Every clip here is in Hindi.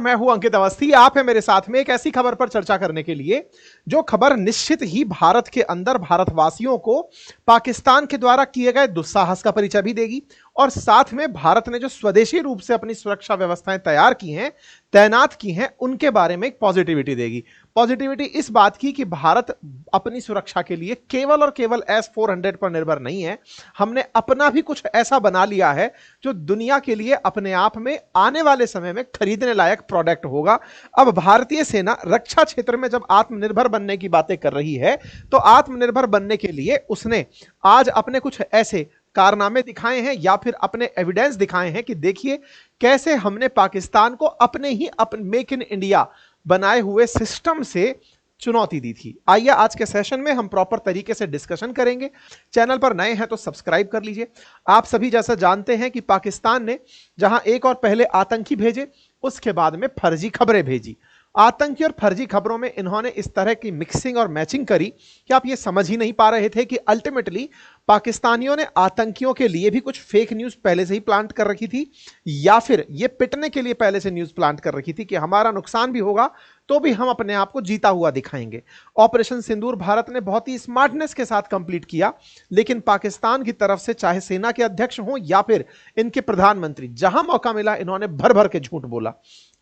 मैं हूं अंकित अवस्थी। आप है मेरे साथ में एक ऐसी खबर पर चर्चा करने के लिए जो खबर निश्चित ही भारत के अंदर भारतवासियों को पाकिस्तान के द्वारा किए गए दुस्साहस का परिचय भी देगी और साथ में भारत ने जो स्वदेशी रूप से अपनी सुरक्षा व्यवस्थाएं तैयार की हैं, तैनात की हैं, उनके बारे में एक पॉजिटिविटी देगी। पॉजिटिविटी इस बात की कि भारत अपनी सुरक्षा के लिए केवल और केवल S-400 पर निर्भर नहीं है। हमने अपना भी कुछ ऐसा बना लिया है जो दुनिया के लिए अपने आप में आने वाले समय में खरीदने लायक प्रोडक्ट होगा। अब भारतीय सेना रक्षा क्षेत्र में जब आत्मनिर्भर बनने की बातें कर रही है तो आत्मनिर्भर बनने के लिए उसने आज अपने कुछ ऐसे कारनामे दिखाए हैं या फिर अपने एविडेंस दिखाए हैं कि देखिए कैसे हमने पाकिस्तान को अपने ही मेक इन इंडिया बनाए हुए सिस्टम से चुनौती दी थी। आइए आज के सेशन में हम प्रॉपर तरीके से डिस्कशन करेंगे। चैनल पर नए हैं तो सब्सक्राइब कर लीजिए। आप सभी जैसा जानते हैं कि पाकिस्तान ने जहां एक और पहले आतंकी भेजे, उसके बाद में फर्जी खबरें भेजी। आतंकी और फर्जी खबरों में इन्होंने इस तरह की मिक्सिंग और मैचिंग करी कि आप ये समझ ही नहीं पा रहे थे कि अल्टीमेटली पाकिस्तानियों ने आतंकियों के लिए भी कुछ फेक न्यूज़ पहले से ही प्लांट कर रखी थी या फिर ये पिटने के लिए पहले से न्यूज़ प्लांट कर रखी थी कि हमारा नुकसान भी होगा तो भी हम अपने आप को जीता हुआ दिखाएंगे। ऑपरेशन सिंदूर भारत ने बहुत ही स्मार्टनेस के साथ कंप्लीट किया, लेकिन पाकिस्तान की तरफ से चाहे सेना के अध्यक्ष हों या फिर इनके प्रधानमंत्री, जहां मौका मिला इन्होंने भर भर के झूठ बोला।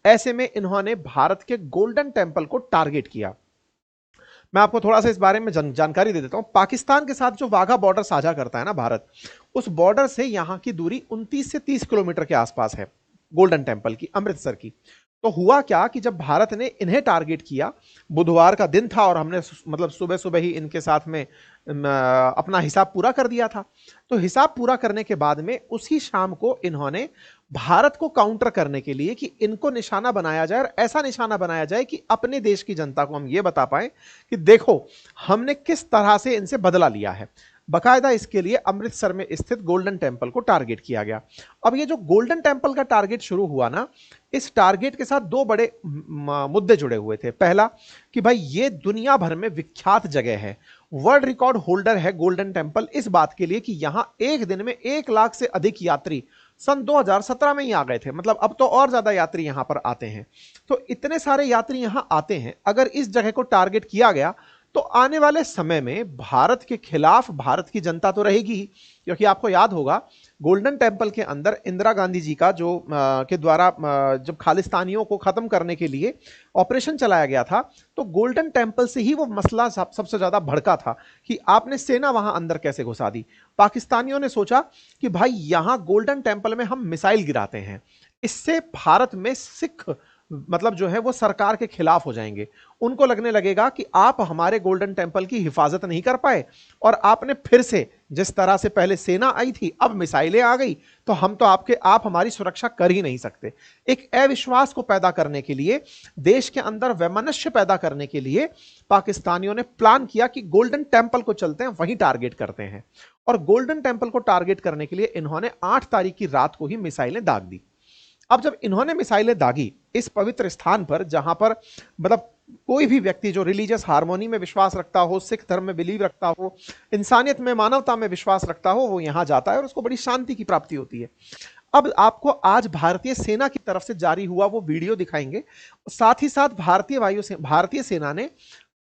ऐसे में इन्होंने भारत के गोल्डन टेंपल को टारगेट किया। मैं आपको थोड़ा सा इस बारे में जानकारी दे देता हूं। पाकिस्तान के साथ जो वाघा बॉर्डर साझा करता है ना भारत, उस बॉर्डर से यहां की दूरी 29 से 30 किलोमीटर के आसपास है गोल्डन टेंपल की, अमृतसर की। तो हुआ क्या कि जब भारत ने इन्हें टारगेट किया, बुधवार का दिन था और हमने मतलब सुबह सुबह ही इनके साथ में अपना हिसाब पूरा कर दिया था। तो हिसाब पूरा करने के बाद में उसी शाम को इन्होंने भारत को काउंटर करने के लिए कि इनको निशाना बनाया जाए और ऐसा निशाना बनाया जाए कि अपने देश की जनता को हम ये बता पाएं कि देखो हमने किस तरह से इनसे बदला लिया है। बकायदा इसके लिए अमृतसर में स्थित गोल्डन टेंपल को टारगेट किया गया। अब ये जो गोल्डन टेंपल का टारगेट शुरू हुआ ना, इस टारगेट के साथ दो बड़े मुद्दे जुड़े हुए थे। पहला कि भाई ये दुनिया भर में विख्यात जगह है, वर्ल्ड रिकॉर्ड होल्डर है गोल्डन टेंपल इस बात के लिए कि यहां एक दिन में 1 लाख से अधिक यात्री सन 2017 में ही आ गए थे। मतलब अब तो और ज्यादा यात्री यहां पर आते हैं। तो इतने सारे यात्री यहां आते हैं, अगर इस जगह को टारगेट किया गया तो आने वाले समय में भारत के खिलाफ भारत की जनता तो रहेगी ही, क्योंकि आपको याद होगा गोल्डन टेंपल के अंदर इंदिरा गांधी जी का जो के द्वारा जब खालिस्तानियों को खत्म करने के लिए ऑपरेशन चलाया गया था, तो गोल्डन टेंपल से ही वो मसला सबसे ज्यादा भड़का था कि आपने सेना वहां अंदर कैसे घुसा दी। पाकिस्तानियों ने सोचा कि भाई यहां गोल्डन टेंपल में हम मिसाइल गिराते हैं, इससे भारत में सिख मतलब जो है वो सरकार के खिलाफ हो जाएंगे। उनको लगने लगेगा कि आप हमारे गोल्डन टेंपल की हिफाजत नहीं कर पाए और आपने फिर से जिस तरह से पहले सेना आई थी अब मिसाइलें आ गई तो हम तो आप हमारी सुरक्षा कर ही नहीं सकते। एक अविश्वास को पैदा करने के लिए, देश के अंदर वैमनस्य पैदा करने के लिए पाकिस्तानियों ने प्लान किया कि गोल्डन टेंपल को चलते हैं, वहीं टारगेट करते हैं। और गोल्डन टेंपल को टारगेट करने के लिए इन्होंने 8 तारीख की रात को ही मिसाइलें दाग दी। अब जब इन्होंने मिसाइलें दागी इस पवित्र स्थान पर, जहां पर मतलब कोई भी व्यक्ति जो रिलीजियस हार्मोनी में विश्वास रखता हो, सिख धर्म में बिलीव रखता हो, इंसानियत में, मानवता में विश्वास रखता हो, वो यहां जाता है और उसको बड़ी शांति की प्राप्ति होती है। अब आपको आज भारतीय सेना की तरफ से जारी हुआ वो वीडियो दिखाएंगे, साथ ही साथ भारतीय सेना ने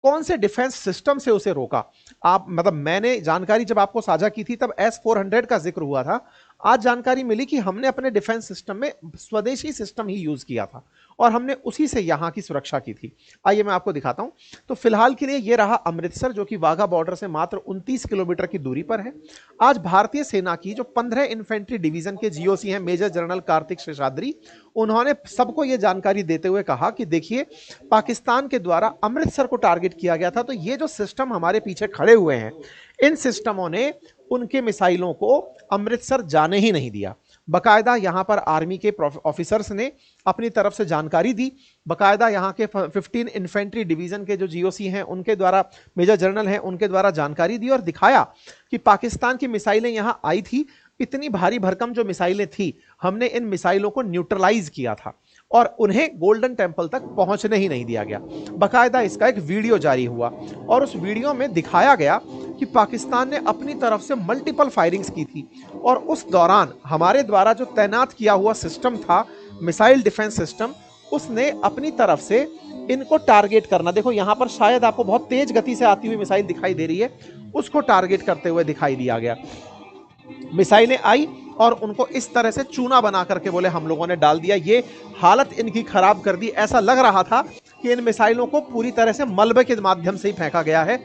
कौन से डिफेंस सिस्टम से उसे रोका। आप मतलब मैंने जानकारी जब आपको साझा की थी तब S-400 का जिक्र हुआ था। आज जानकारी मिली कि हमने अपने डिफेंस सिस्टम में स्वदेशी सिस्टम ही यूज किया था और हमने उसी से यहां की सुरक्षा की थी। आइए मैं आपको दिखाता हूं। तो फिलहाल के लिए यह रहा अमृतसर, जो कि वाघा बॉर्डर से मात्र 29 किलोमीटर की दूरी पर है। आज भारतीय सेना की जो 15 इन्फेंट्री डिवीजन के GOC हैं, मेजर जनरल कार्तिक शेषाद्री, उन्होंने सबको यह जानकारी देते हुए कहा कि देखिए पाकिस्तान के द्वारा अमृतसर को टारगेट किया गया था, तो ये जो सिस्टम हमारे पीछे खड़े हुए हैं, इन सिस्टमों ने उनके मिसाइलों को अमृतसर जाने ही नहीं दिया। बकायदा यहां पर आर्मी के ऑफिसर्स ने अपनी तरफ से जानकारी दी। बकायदा यहां के 15 इन्फेंट्री डिवीजन के जो GOC हैं उनके द्वारा, मेजर जनरल हैं, उनके द्वारा जानकारी दी और दिखाया कि पाकिस्तान की मिसाइलें यहां आई थी। इतनी भारी भरकम जो मिसाइलें थी, हमने इन मिसाइलों को न्यूट्रलाइज किया था और उन्हें गोल्डन टेंपल तक पहुंचने ही नहीं दिया गया। बकायदा इसका एक वीडियो जारी हुआ और उस वीडियो में दिखाया गया कि पाकिस्तान ने अपनी तरफ से मल्टीपल फायरिंग्स की थी और उस दौरान हमारे द्वारा जो तैनात किया हुआ सिस्टम था, मिसाइल डिफेंस सिस्टम, उसने अपनी तरफ से इनको टारगेट करना, देखो यहां पर शायद आपको बहुत तेज गति से आती हुई मिसाइल दिखाई दे रही है, उसको टारगेट करते हुए दिखाई दिया गया। मिसाइलें आई और उनको इस तरह से चूना बना करके बोले हम लोगों ने डाल दिया। ये हालत इनकी खराब कर दी, ऐसा लग रहा था कि इन मिसाइलों को पूरी तरह से मलबे के माध्यम से ही फेंका गया है।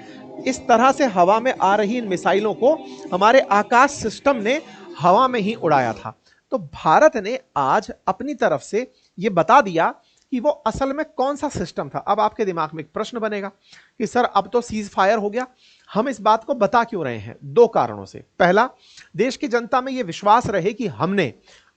इस तरह से हवा में आ रही इन मिसाइलों को हमारे आकाश सिस्टम ने हवा में ही उड़ाया था। तो भारत ने आज अपनी तरफ से यह बता दिया कि वो असल में कौन सा सिस्टम था। अब आपके दिमाग में एक प्रश्न बनेगा कि सर अब तो सीज फायर हो गया, हम इस बात को बता क्यों रहे हैं? दो कारणों से। पहला, देश की जनता में यह विश्वास रहे कि हमने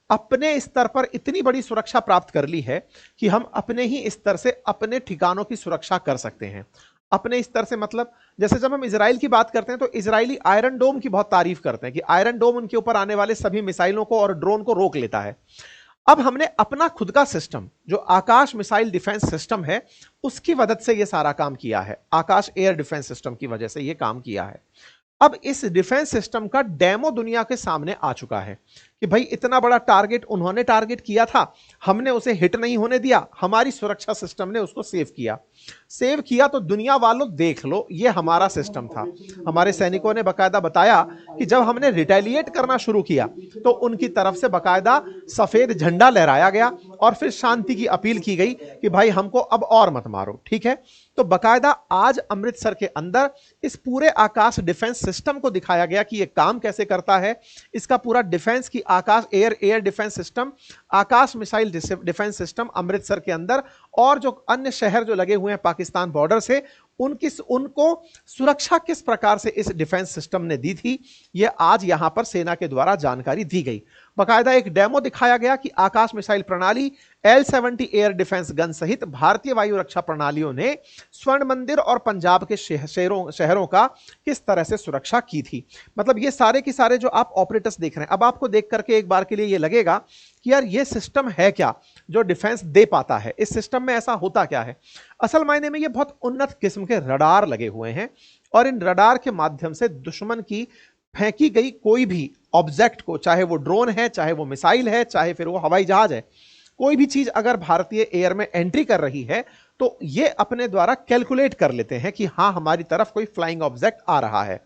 अपने स्तर पर इतनी बड़ी सुरक्षा प्राप्त कर ली है कि हम अपने ही स्तर से अपने ठिकानों की सुरक्षा कर सकते हैं। अपने स्तर से मतलब, जैसे जब हम इजराइल की बात करते हैं तो इजरायली आयरन डोम की बहुत तारीफ करते हैं कि आयरन डोम उनके ऊपर आने वाले सभी मिसाइलों को और ड्रोन को रोक लेता है। अब हमने अपना खुद का सिस्टम, जो आकाश मिसाइल डिफेंस सिस्टम है, उसकी मदद से यह सारा काम किया है। आकाश एयर डिफेंस सिस्टम की वजह से यह काम किया है। अब इस डिफेंस सिस्टम का डेमो दुनिया के सामने आ चुका है कि भाई इतना बड़ा टारगेट उन्होंने टारगेट किया था, हमने उसे हिट नहीं होने दिया, हमारी सुरक्षा सिस्टम ने उसको सेव किया। सेव किया तो दुनिया वालों देख लो, ये हमारा सिस्टम था। हमारे सैनिकों ने बकायदा बताया कि जब हमने रिटेलिएट करना शुरू किया तो उनकी तरफ से बकायदा सफेद झंडा लहराया गया और फिर शांति की अपील की गई कि भाई हमको अब और मत मारो, ठीक है। तो बकायदा आज अमृतसर के अंदर इस पूरे आकाश डिफेंस सिस्टम को दिखाया गया कि यह काम कैसे करता है। इसका पूरा डिफेंस की आकाश एयर डिफेंस सिस्टम, आकाश मिसाइल डिफेंस सिस्टम अमृतसर के अंदर और जो अन्य शहर जो लगे हुए हैं पाकिस्तान बॉर्डर से, उनको सुरक्षा किस प्रकार से इस डिफेंस सिस्टम ने दी थी, यह आज यहां पर सेना के द्वारा जानकारी दी गई। बकायदा एक डेमो दिखाया गया कि आकाश मिसाइल प्रणाली, L-70 एयर डिफेंस गन सहित भारतीय वायु रक्षा प्रणालियों ने स्वर्ण मंदिर और पंजाब के शहरों का किस तरह से सुरक्षा की थी। मतलब ये सारे के सारे जो आप ऑपरेटर्स देख रहे हैं, अब आपको देख करके एक बार के लिए ये लगेगा कि यार ये सिस्टम है क्या जो डिफेंस दे पाता है, इस सिस्टम में ऐसा होता क्या है। असल मायने में ये बहुत उन्नत किस्म के रडार लगे हुए हैं और इन रडार के माध्यम से दुश्मन की फेंकी गई कोई भी ऑब्जेक्ट को, चाहे वो ड्रोन है, चाहे वो मिसाइल है, चाहे फिर वो हवाई जहाज है, कोई भी चीज अगर भारतीय एयर में एंट्री कर रही है तो ये अपने द्वारा कैलकुलेट कर लेते हैं कि हां हमारी तरफ कोई फ्लाइंग ऑब्जेक्ट आ रहा है।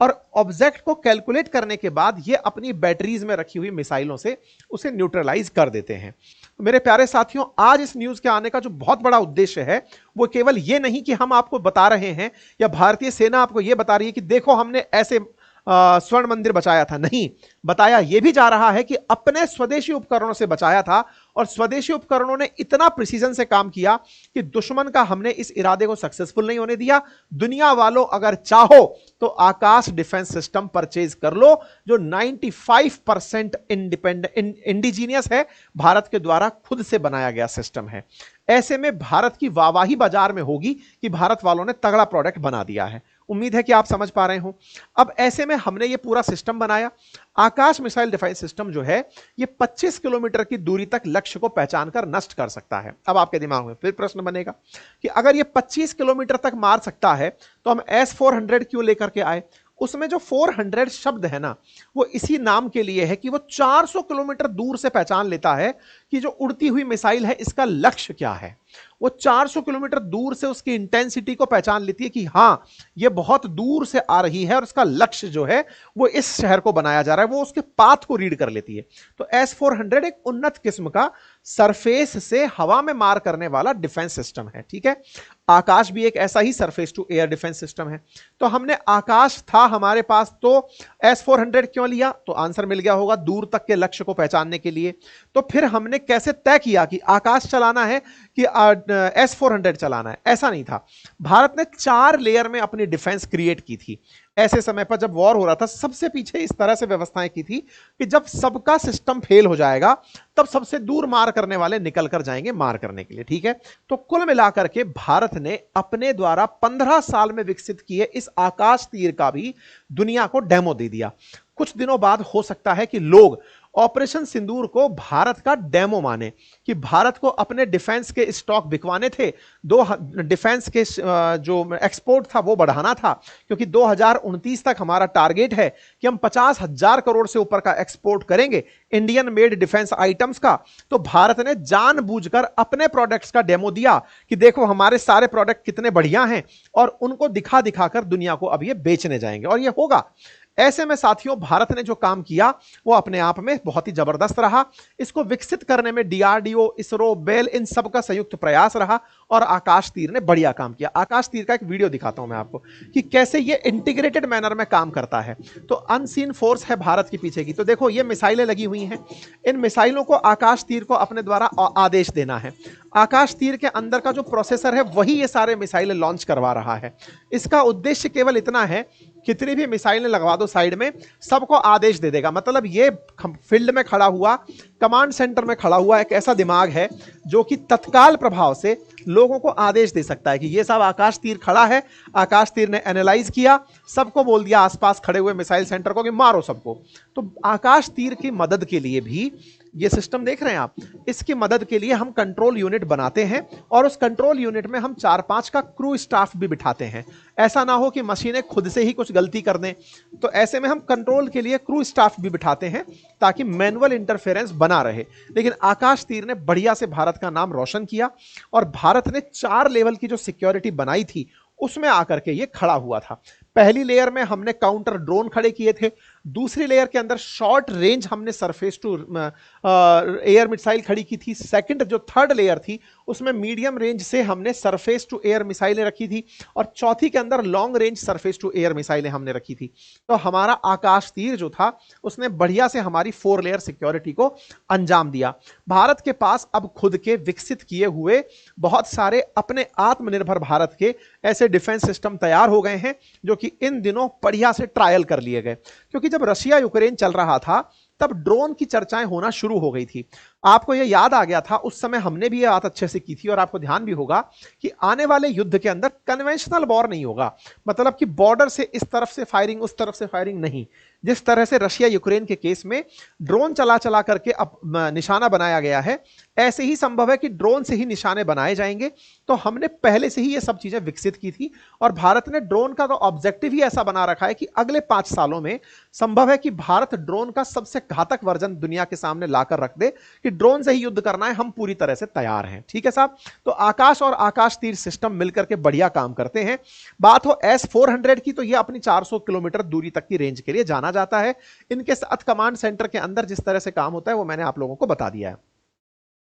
और ऑब्जेक्ट को कैलकुलेट करने के बाद ये अपनी बैटरीज में रखी हुई मिसाइलों से उसे न्यूट्रलाइज कर देते हैं। मेरे प्यारे साथियों, आज इस न्यूज के आने का जो बहुत बड़ा उद्देश्य है वो केवल ये नहीं कि हम आपको बता रहे हैं या भारतीय सेना आपको यह बता रही है कि देखो हमने ऐसे स्वर्ण मंदिर बचाया था, नहीं, बताया यह भी जा रहा है कि अपने स्वदेशी उपकरणों से बचाया था और स्वदेशी उपकरणों ने इतना प्रिसीजन से काम किया कि दुश्मन का हमने इस इरादे को सक्सेसफुल नहीं होने दिया। दुनिया वालों अगर चाहो तो आकाश डिफेंस सिस्टम परचेज कर लो जो 95% इंडिजीनियस है, भारत के द्वारा खुद से बनाया गया सिस्टम है। ऐसे में भारत की वाहवाही बाजार में होगी कि भारत वालों ने तगड़ा प्रोडक्ट बना दिया है। उम्मीद है कि आप समझ पा रहे हो। अब ऐसे में हमने ये पूरा सिस्टम बनाया। आकाश मिसाइल डिफेंस सिस्टम जो है ये 25 किलोमीटर की दूरी तक लक्ष्य को पहचान कर नष्ट कर सकता है। अब आपके दिमाग में फिर प्रश्न बनेगा कि अगर ये 25 किलोमीटर तक मार सकता है तो हम S-400 क्यों लेकर के आए? उसमें जो 400 शब्द है ना, वो इसी नाम के लिए है कि वो 400 किलोमीटर दूर से पहचान लेता है कि जो उड़ती हुई मिसाइल है इसका लक्ष्य क्या है। वो 400 किलोमीटर दूर से उसकी इंटेंसिटी को पहचान लेती है कि हां ये बहुत दूर से आ रही है और इसका लक्ष्य जो है वो इस शहर को बनाया जा रहा है, वो उसके पाथ को रीड कर लेती है। तो S-400 एक उन्नत किस्म का सरफेस से हवा में मार करने वाला डिफेंस सिस्टम है, ठीक है। आकाश भी एक ऐसा ही surface to air defence system है। तो हमने आकाश था हमारे पास तो S-400 क्यों लिया? तो आंसर मिल गया होगा, दूर तक के लक्ष्य को पहचानने के लिए। तो फिर हमने कैसे तय किया कि आकाश चलाना है कि S-400 चलाना है? ऐसा नहीं था। भारत ने 4 लेयर में अपनी डिफेंस क्रिएट की थी। ऐसे समय पर जब वॉर हो रहा था, सबसे पीछे इस तरह से व्यवस्थाएं की थी कि जब सबका सिस्टम फेल हो जाएगा तब सबसे दूर मार करने वाले निकल कर जाएंगे मार करने के लिए, ठीक है। तो कुल मिलाकर के भारत ने अपने द्वारा 15 साल में विकसित किए इस आकाश तीर का भी दुनिया को डेमो दे दिया। कुछ दिनों बाद हो सकता है कि लोग ऑपरेशन सिंदूर को भारत का डेमो माने कि भारत को अपने डिफेंस के स्टॉक बिकवाने थे, डिफेंस के जो एक्सपोर्ट था वो बढ़ाना था, क्योंकि 2029 तक हमारा टारगेट है कि हम 50,000 करोड़ से ऊपर का एक्सपोर्ट करेंगे इंडियन मेड डिफेंस आइटम्स का। तो भारत ने जानबूझकर अपने प्रोडक्ट्स का डेमो दिया कि देखो हमारे सारे प्रोडक्ट कितने बढ़िया हैं, और उनको दिखा दिखाकर दुनिया को अब ये बेचने जाएंगे, और ये होगा। ऐसे में साथियों भारत ने जो काम किया वो अपने आप में बहुत ही जबरदस्त रहा। इसको विकसित करने में डीआरडीओ, इसरो, बेल, इन सब का संयुक्त प्रयास रहा, और आकाश तीर ने बढ़िया काम किया। आकाश तीर का एक वीडियो दिखाता हूं मैं आपको कि कैसे ये इंटीग्रेटेड मैनर में काम करता है। तो अनसीन फोर्स है भारत के पीछे की। तो देखो ये मिसाइलें लगी हुई हैं, इन मिसाइलों को आकाश तीर को अपने द्वारा आदेश देना है। आकाश तीर के अंदर का जो प्रोसेसर है वही ये सारे मिसाइलें लॉन्च करवा रहा है। इसका उद्देश्य केवल इतना है, कितनी भी मिसाइलें लगवा दो साइड में, सबको आदेश दे देगा। मतलब ये फील्ड में खड़ा हुआ, कमांड सेंटर में खड़ा हुआ एक ऐसा दिमाग है जो कि तत्काल प्रभाव से लोगों को आदेश दे सकता है कि ये सब आकाश तीर खड़ा है। आकाश तीर ने एनालाइज किया, सबको बोल दिया आसपास खड़े हुए मिसाइल सेंटर को कि मारो सबको। तो आकाश तीर की मदद के लिए भी ये सिस्टम देख रहे हैं आप, इसकी मदद के लिए हम कंट्रोल यूनिट बनाते हैं, और उस कंट्रोल यूनिट में हम 4-5 का क्रू स्टाफ भी बिठाते हैं। ऐसा ना हो कि मशीनें खुद से ही कुछ गलती कर दें, तो ऐसे में हम कंट्रोल के लिए क्रू स्टाफ भी बिठाते हैं ताकि मैनुअल इंटरफेरेंस बना रहे। लेकिन आकाश तीर ने बढ़िया से भारत का नाम रोशन किया, और भारत ने 4 लेवल की जो सिक्योरिटी बनाई थी उसमें आकर के ये खड़ा हुआ था। पहली लेयर में हमने काउंटर ड्रोन खड़े किए थे, दूसरी लेयर के अंदर शॉर्ट रेंज हमने सरफेस टू एयर मिसाइल खड़ी की थी, सेकंड जो थर्ड लेयर थी उसमें मीडियम रेंज से हमने सरफेस टू एयर मिसाइलें रखी थी, और चौथी के अंदर long range surface to air मिसाइलें हमने रखी थी। तो हमारा आकाश तीर जो था उसने बढ़िया से हमारी 4 लेयर सिक्योरिटी को अंजाम दिया। भारत के पास अब खुद के विकसित किए हुए बहुत सारे अपने आत्मनिर्भर भारत के ऐसे डिफेंस सिस्टम तैयार हो गए हैं जो कि इन दिनों बढ़िया से ट्रायल कर लिए गए। क्योंकि जब रशिया यूक्रेन चल रहा था तब ड्रोन की चर्चाएं होना शुरू हो गई थी। आपको यह याद आ गया था, उस समय हमने भी यह बात अच्छे से की थी, और आपको ध्यान भी होगा कि आने वाले युद्ध के अंदर कन्वेंशनल वॉर नहीं होगा। मतलब कि बॉर्डर से इस तरफ से फायरिंग, उस तरफ से फायरिंग नहीं। जिस तरह से रशिया यूक्रेन के केस में ड्रोन चला चला करके अब निशाना बनाया गया है, ऐसे ही संभव है कि ड्रोन से ही निशाने बनाए जाएंगे। तो हमने पहले से ही ये सब चीजें विकसित की थी, और भारत ने ड्रोन का तो ऑब्जेक्टिव ही ऐसा बना रखा है कि अगले 5 सालों में संभव है कि भारत ड्रोन का सबसे घातक वर्जन दुनिया के सामने लाकर रख दे कि ड्रोन से ही युद्ध करना है, हम पूरी तरह से तैयार हैं। ठीक है साहब। तो आकाश और आकाश तीर सिस्टम मिलकर के बढ़िया काम करते हैं। बात हो S-400 की, तो ये अपनी 400 किलोमीटर दूरी तक की रेंज के लिए जाना जाता है। इनके साथ कमांड सेंटर के अंदर जिस तरह से काम होता है वो मैंने आप लोगों को बता दिया है।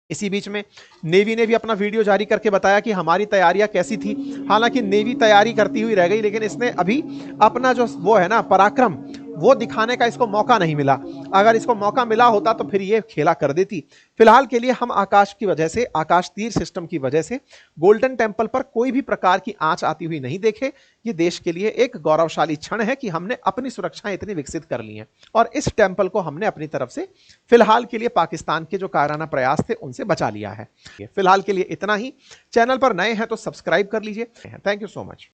इसी बीच में नेवी ने भी अपना वीडियो जारी करके बताया कि हमारी तैयारियां कैसी थी। हालांकि नेवी तैयारी करती हुई रह गई, लेकिन इसने अभी अपना जो वो है ना पराक्रम, वो दिखाने का इसको मौका नहीं मिला। अगर इसको मौका मिला होता तो फिर ये खेला कर देती। फिलहाल के लिए हम आकाश की वजह से, आकाश तीर सिस्टम की वजह से गोल्डन टेंपल पर कोई भी प्रकार की आंच आती हुई नहीं देखे। ये देश के लिए एक गौरवशाली क्षण है कि हमने अपनी सुरक्षाएं इतनी विकसित कर ली हैं, और इस टेंपल को हमने अपनी तरफ से फिलहाल के लिए पाकिस्तान के जो कायराना प्रयास थे उनसे बचा लिया है। फिलहाल के लिए इतना ही। चैनल पर नए हैं तो सब्सक्राइब कर लीजिए। Thank you so much.